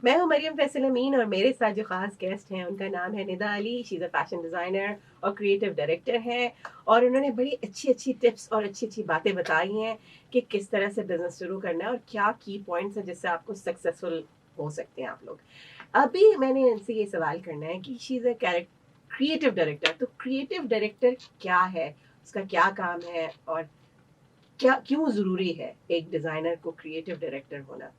मैं हूं मरियम फैसल अमीन और मेरे साथ जो खास गेस्ट हैं उनका नाम है Nida Ali. She is a fashion designer और क्रिएटिव डायरेक्टर हैं और उन्होंने बड़ी अच्छी अच्छी टिप्स और अच्छी अच्छी बातें बताई हैं कि किस तरह से बिजनेस शुरू करना है और क्या की पॉइंट्स हैं जिससे आपको सक्सेसफुल हो सकते हैं आप लोग। अभी मैंने इनसे ये सवाल करना है कि she is a creative director, तो क्रिएटिव डायरेक्टर क्या है, उसका क्या काम है और क्या क्यों ज़रूरी है एक डिज़ाइनर को क्रिएटिव डायरेक्टर होना।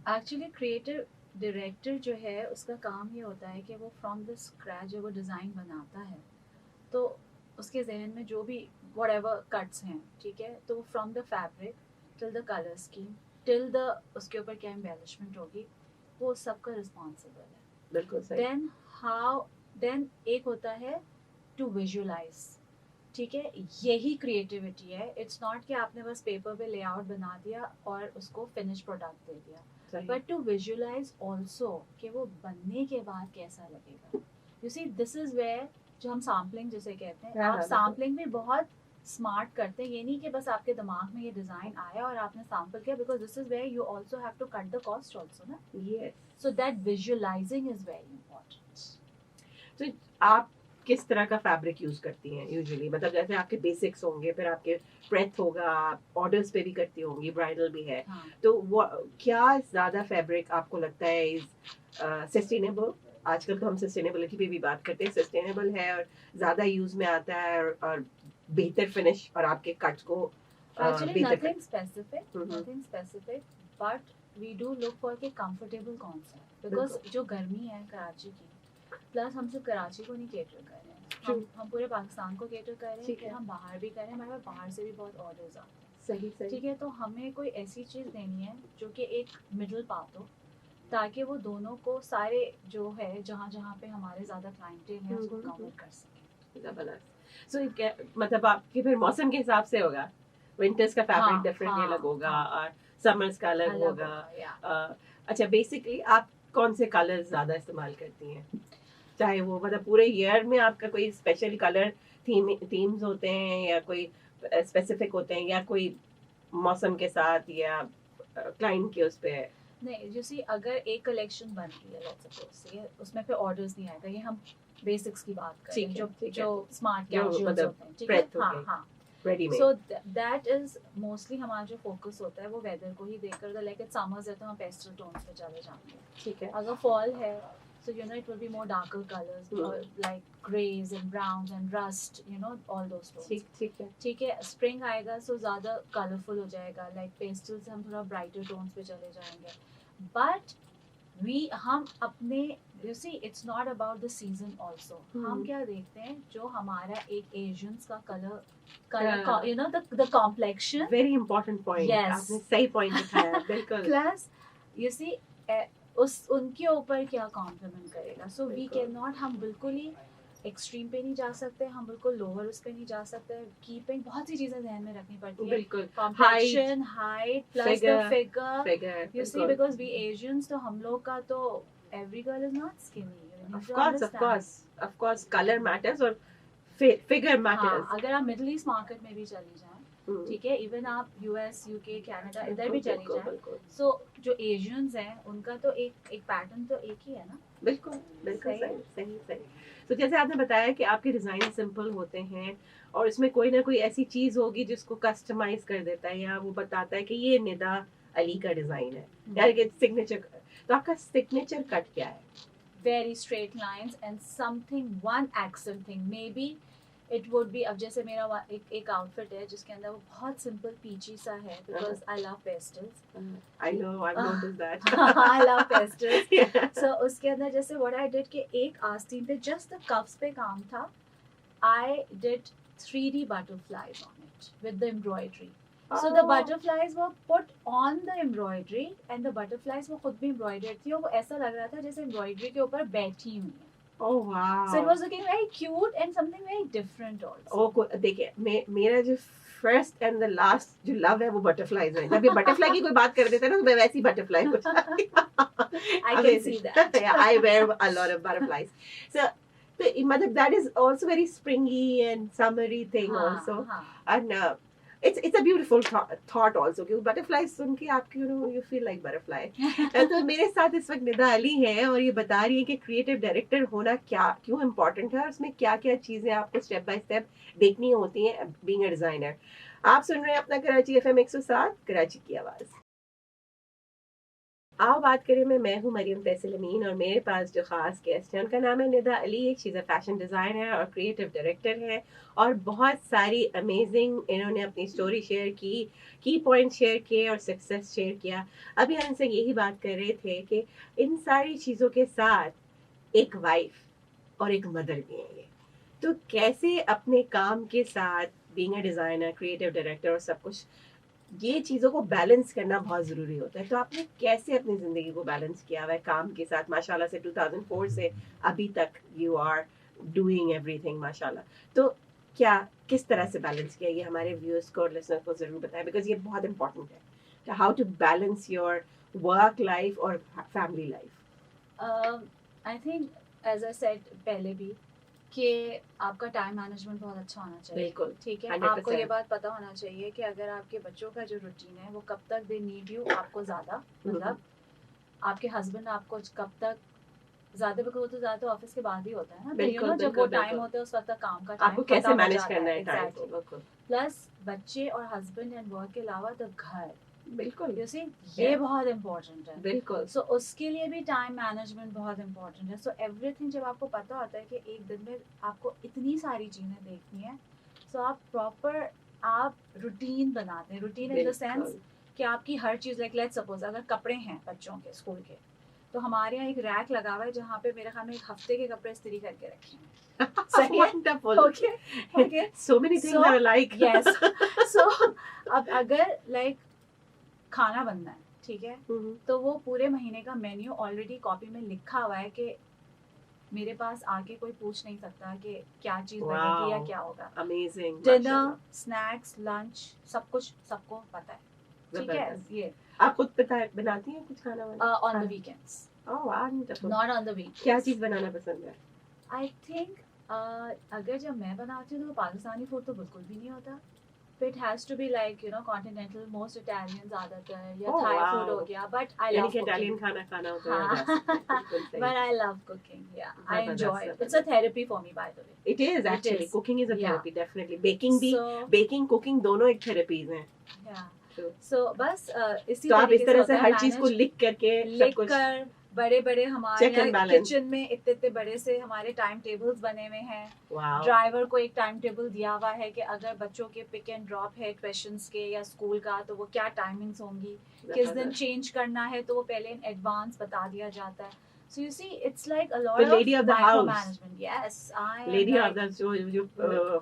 एक्चुअली क्रिएटिव डायरेक्टर जो है उसका काम ये होता है कि वो फ्रॉम द स्क्रैच जब वो डिज़ाइन बनाता है तो उसके जहन में जो भी वट एवर कट्स हैं, ठीक है, तो from the fabric till the colour scheme till the उसके ऊपर क्या एम्बेलिशमेंट होगी, वो सबका रिस्पॉन्सिबल है। बिल्कुल सही। देन हाउ देन एक होता है टू विजुअलाइज, ठीक है, यही क्रिएटिविटी है। इट्स नॉट कि आपने बस पेपर पे लेआउट बना दिया और उसको फिनिश प्रोडक्ट दे दिया, बट टू विजुअलाइज ऑल्सो कि वो बनने के बाद कैसा लगेगा। You see this is where जो हम सैम्पलिंग जिसे कहते हैं, आप सैम्पलिंग भी बहुत स्मार्ट करते हैं। ये नहीं कि बस आपके दिमाग में ये डिजाइन आया और आपने सैम्पल किया, because this is where you also have to cut the cost also ना। Yes. So that visualising is very important. तो आप किस तरह का फैब्रिक यूज करती हैं यूजुअली, मतलब जैसे आपके बेसिक्स होंगे, फिर आपके ब्रेथ होगा, आप ऑर्डर्स पे भी करती होंगी, ब्राइडल भी है, हाँ, तो वो क्या ज्यादा फैब्रिक आपको लगता है इज सस्टेनेबल। आजकल तो हम सस्टेनेबिलिटी पे भी बात करते हैं, सस्टेनेबल है और ज्यादा यूज में आता है और बेहतर फिनिश और आपके कट को Actually, बेहतर nothing specific, but we do look for के comfortable कौन सा है, because जो गर्मी है कराची की, प्लस हम सिर्फ कराची को नहीं केटर कर रहे हैं, हम पूरे पाकिस्तान को केटर कर रहे हैं, फिर हम बाहर भी कर रहे हैं, हमारे पास बाहर से भी बहुत ऑर्डर्स आते हैं। सही सही। ठीक है, तो हमें कोई ऐसी चीज़ देनी है जो कि एक मिडल पाथ हो, ताकि वो दोनों को सारे जो है जहाँ जहाँ पे हमारे ज़्यादा क्लाइंटेल है उसको कवर कर सके। जबरदस्त। सो मतलब आपके फिर मौसम के हिसाब से होगा, विंटर्स का फैब्रिक डेफिनेटली अलग होगा और समर्स का अलग होगा। अच्छा, बेसिकली आप कौन से कलर्स ज्यादा इस्तेमाल करती हैं, चाहे वो मतलब पूरे ईयर में आपका कोई स्पेशल कलर थीम्स होते हैं या कोई स्पेसिफिक होते हैं या कोई मौसम के साथ या क्लाइंट के उस पे। नहीं, जैसे अगर एक कलेक्शन बन रही है लेट्स सपोज, उसमें फिर ऑर्डर्स नहीं आएगा, ये हम बेसिक्स की बात कर रहे हैं, जो स्मार्ट कैजुअल्स होते हैं, ठीक है, हाँ हाँ, readymade. So that is mostly हमारा जो फोकस होता है वो वेदर को ही देखकर, लाइक इट समर्स है तो हम पेस्टल टोन्स पे चले जाएंगे, ठीक है। अगर फॉल है so you know it will be more darker colors, or like grays and browns and rust, you know, all those tones. ठीक है, स्प्रिंग आएगा so ज़्यादा कलरफुल हो जाएगा, लाइक पेस्टल से हम थोड़ा ब्राइटर टोन्स पे चले जाएंगे, बट हम अपने you see it's not about the season also, हम क्या देखते हैं जो हमारा एक एशियंस का colour you know the complexion, very important point, आपने सही पॉइंट उठाया। बिल्कुल। प्लस यू सी उस उनके ऊपर क्या कॉम्प्लीमेंट करेगा, सो वी कैन नॉट, हम बिल्कुल ही एक्सट्रीम पे नहीं जा सकते, हम बिल्कुल लोअर उस पे नहीं जा सकते, कीपिंग बहुत सी चीजें ध्यान में रखनी पड़ती है, बिल्कुल, complexion, height plus the figure, you see, because we Asians तो हम लोग का तो every girl is not skinny, of course colour matters और फिगर मैटर्स। अगर आप मिडिल ईस्ट मार्केट में भी चली जाएं, ठीक है, इवन आप यूएस, यूके, कनाडा इधर भी चली जाएं, सो जो एशियंस हैं उनका तो एक पैटर्न तो एक ही है ना। बिल्कुल बिल्कुल सही सही सही। तो जैसे आपने बताया कि आपके डिजाइन सिंपल होते हैं और इसमें कोई ना कोई ऐसी चीज होगी जिसको कस्टमाइज कर देता है या वो बताता है कि ये निदा अली का डिजाइन है या कि सिग्नेचर। तो आपका सिग्नेचर कट क्या है? Very straight lines and something, one accent thing, maybe it would be, अब जैसे मेरा एक आउटफिट है जिसके अंदर वो बहुत सिंपल पीची सा है, because I love pastels. I know, I've noticed that. I love pastels. So उसके अंदर जैसे what I did कि एक आस्तीन पे just the cuffs पे काम था, I did 3D butterflies on it with the embroidery. So the butterflies were put on the embroidery and the butterflies वो खुद भी embroidered थी और वो ऐसा लग रहा था जैसे embroidery के ऊपर बैठी हुई है. Oh wow! So it was looking very cute and something very different also. Oh, देखिए मेरा जो फर्स्ट एंड द लास्ट जो लव है वो बटरफ्लाईज है। जब ये बटरफ्लाई की कोई बात कर देते हैं ना तो मैं वैसी बटरफ्लाई हो जाती हूँ। I can see that. Yeah, I wear a lot of butterflies. So मतलब that is also very springy and summery thing also. And it's a beautiful thought also कि बटरफ्लाई सुन के आपकी you feel like butterfly. तो मेरे साथ इस वक्त निदा अली है और ये बता रही है कि क्रिएटिव डायरेक्टर होना क्यों इम्पोर्टेंट है और उसमें क्या क्या चीजें आपको स्टेप बाय स्टेप देखनी होती हैं बीइंग अ डिजाइनर. आप सुन रहे हैं अपना कराची FM 107 कराची की आवाज. आओ बात करें मैं हूं मरियम फैसल अमीन और मेरे पास जो खास गेस्ट है उनका नाम है Nida Ali. She is a fashion designer और क्रिएटिव डायरेक्टर है और बहुत सारी अमेजिंग इन्होंने अपनी स्टोरी शेयर की पॉइंट शेयर किए और सक्सेस शेयर किया. अभी हम इनसे यही बात कर रहे थे कि इन सारी चीज़ों के साथ एक वाइफ और एक मदर भी है ये, तो कैसे अपने काम के साथ being a designer creative director और सब कुछ ये चीज़ों को बैलेंस करना बहुत ज़रूरी होता है. तो आपने कैसे अपनी ज़िंदगी को बैलेंस किया हुआ है काम के साथ? माशाल्लाह से 2004 से अभी तक यू आर डूइंग एवरीथिंग माशाल्लाह. तो क्या किस तरह से बैलेंस किया, ये हमारे व्यूअर्स को और लिसनर्स को ज़रूर बताएं बिकॉज ये बहुत इंपॉर्टेंट है. How to balance your work life और family life. I think as I said पहले भी कि आपका टाइम मैनेजमेंट बहुत अच्छा होना चाहिए. बिल्कुल, ठीक है. 100%. आपको ये बात पता होना चाहिए कि अगर आपके बच्चों का जो रूटीन है वो कब तक दे नीड यू आपको ज़्यादा, मतलब आपके हस्बैंड आपको कब तक ज़्यादा, बिकॉज वो तो ज़्यादा ऑफिस के बाद ही होता है ना. बिल्कुल, जब वो टाइम होता है उस वक्त काम का आपको टाइम कैसे मैनेज करना है टाइम को. बिल्कुल. प्लस बच्चे और हस्बैंड एंड वर्क के अलावा तो घर. बिल्कुल. यू सी ये बहुत इम्पोर्टेंट है. बिल्कुल. सो उसके लिए भी टाइम मैनेजमेंट बहुत इम्पोर्टेंट है. सो एवरीथिंग जब आपको पता होता है कि एक दिन में आपको इतनी सारी चीज़ें देखनी है, सो आप प्रॉपर आप रूटीन बनाते हैं. रूटीन इन द सेंस कि आपकी हर चीज़ लाइक लेट्स सपोज अगर कपड़े हैं बच्चों के स्कूल के, तो हमारे यहाँ एक रैक लगा हुआ है जहाँ पे मेरे ख्याल में एक हफ्ते के कपड़े इस्त्री करके रखे हैं. सही है. Wonderful. Okay. So many things are alike. Yes. So अब अगर लाइक खाना बनना है, ठीक है, तो वो पूरे महीने का मेन्यू ऑलरेडी कॉपी में लिखा हुआ है कि मेरे पास आके कोई पूछ नहीं सकता कि क्या चीज बनेगी या क्या होगा. अमेजिंग. डिनर, स्नैक्स, लंच, सब कुछ सबको पता है. ठीक है. ये आप खुद बनाती हैं कुछ खाना on the weekends. Oh wonderful. Not on the week. क्या चीज बनाना पसंद है? आई थिंक अगर जब मैं बनाती हूँ तो पाकिस्तानी फूड तो बिल्कुल भी नहीं होता. It has to be like continental, most Italians ज़्यादातर या Thai food हो गया. But I love cooking. Italian खाना होता है. But I love cooking. Yeah, I enjoy it. It's a therapy for me, by the way. It is actually. Cooking is a therapy, definitely. Baking, cooking दोनों एक therapies हैं. Yeah. So बस इसी तो आप इस तरह से हर चीज को लिख कर बड़े बड़े हमारे किचन में इतने बड़े से हमारे टाइम टेबल्स बने हुए हैं. ड्राइवर को एक टाइम टेबल दिया हुआ है कि अगर बच्चों के पिक एंड ड्रॉप है ट्यूशंस के या स्कूल का, तो वो क्या टाइमिंग्स होंगी, किस दिन चेंज करना है, तो वो पहले इन एडवांस बता दिया जाता है. So you see, it's like a lot of micromanagement. Yes, I am. Lady of the जो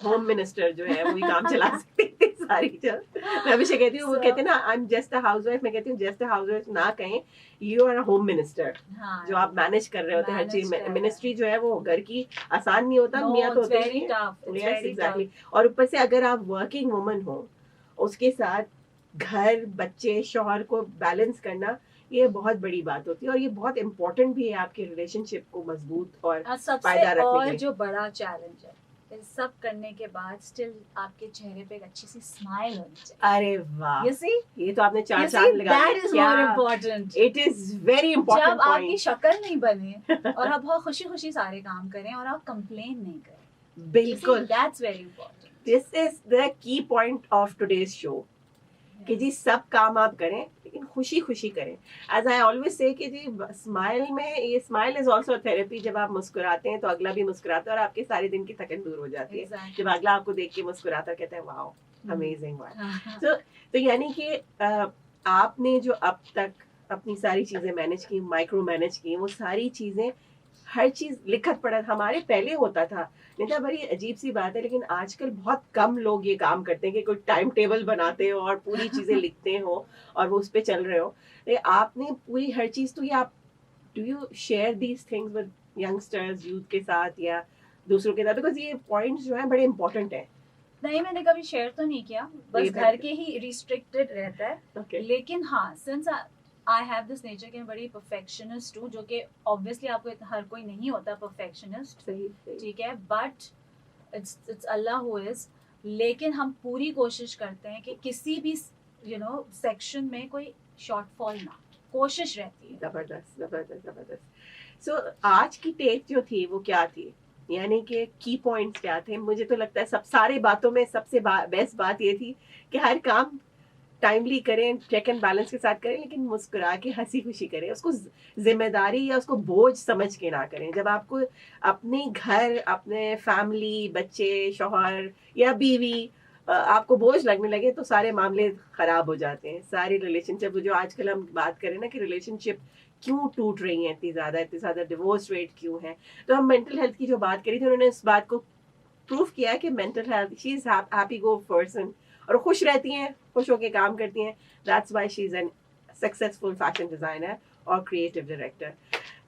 home minister जो है वो ही काम चला सकती है सारी चीज़. मैं हमेशा कहती हूँ, वो कहते हैं ना I'm just a housewife, मैं कहती हूँ just a housewife ना कहें, you are a home minister. जो आप मैनेज कर रहे होते हैं हर चीज. मिनिस्ट्री जो है वो घर की आसान नहीं होता. मियाँ तो होते हैं. Yes, exactly. और ऊपर से अगर आप वर्किंग वुमन हो, उसके साथ घर, बच्चे, शौहर को बैलेंस करना ये बहुत बड़ी बात होती है और ये बहुत इम्पोर्टेंट भी है आपके रिलेशनशिप को मजबूत और फायदा रखने के लिए. जो बड़ा चैलेंज है सब करने के बाद स्टिल आपके चेहरे पे एक अच्छी सी स्माइल होनी चाहिए. अरे वाह. You see? ये तो आपने चार चांद लगा दिए. That is more important. It is very important जब point. आपकी शक्ल नहीं बने और आप बहुत खुशी खुशी सारे काम करें और आप कंप्लेन नहीं करें. बिल्कुल. That's very important. This is the key point of today's show. कि जी सब काम आप करें लेकिन खुशी खुशी करें. एज आई ऑलवेज से कि जी स्माइल में, ये स्माइल इज ऑल्सो थेरेपी. जब आप मुस्कुराते हैं तो अगला भी मुस्कुराता है और आपके सारे दिन की थकन दूर हो जाती है. जब अगला आपको देख के मुस्कुराता है, कहता है वाओ अमेजिंग वाओ. तो यानी कि आपने जो अब तक अपनी सारी चीजें मैनेज की, माइक्रो मैनेज की, वो सारी चीजें हर चीज लिखत पढ़त. हमारे पहले होता था, नहीं था, बड़ी अजीब सी बात है, लेकिन आजकल बहुत कम लोग ये काम करते हैं कि कोई टाइम टेबल बनाते हो और पूरी चीजें लिखते हो और वो उस पर चल रहे हो. आपने पूरी हर चीज, तो ये आप do you share these things with youngsters, youth के साथ या दूसरों के साथ? बिकॉज ये पॉइंट्स जो है बड़े इंपॉर्टेंट है. नहीं, मैंने कभी शेयर तो नहीं किया, बस घर के ही रिस्ट्रिक्टेड रहता है. लेकिन हाँ, since I have this nature कि मैं बड़ी परफेक्शनिस्ट हूँ, जो कि ऑब्वियसली आपको हर कोई नहीं होता परफेक्शनिस्ट. सही. ठीक है, but it's Allah who is. लेकिन हम पूरी कोशिश करते हैं कि किसी भी सेक्शन में कोई शॉर्टफॉल ना, कोशिश रहती है। जबरदस्त जबरदस्त जबरदस्त। सो आज की टेक जो थी वो क्या थी, यानी कि की पॉइंट्स क्या थे? मुझे तो लगता है सब सारे बातों में सबसे बेस्ट बात ये थी कि हर काम टाइमली करें, चेक एंड बैलेंस के साथ करें, लेकिन मुस्कुरा के हंसी खुशी करें, उसको जिम्मेदारी या उसको बोझ समझ के ना करें। जब आपको अपने घर, अपने फैमिली, बच्चे, शौहर या बीवी आपको बोझ लगने लगे तो सारे मामले खराब हो जाते हैं। सारी रिलेशनशिप, जो आजकल हम बात करें ना कि रिलेशनशिप क्यों टूट रही हैं, इतनी ज्यादा डिवोर्स रेट क्यों है, तो हम मेंटल हेल्थ की जो बात करी थी उन्होंने इस बात को प्रूफ किया है कि mental health, she is happy go person, और खुश रहती हैं, खुश होकर काम करती हैं। That's why she is an successful fashion designer और क्रिएटिव डायरेक्टर।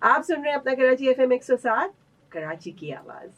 आप सुन रहे हैं अपना कराची FM 107, कराची की आवाज।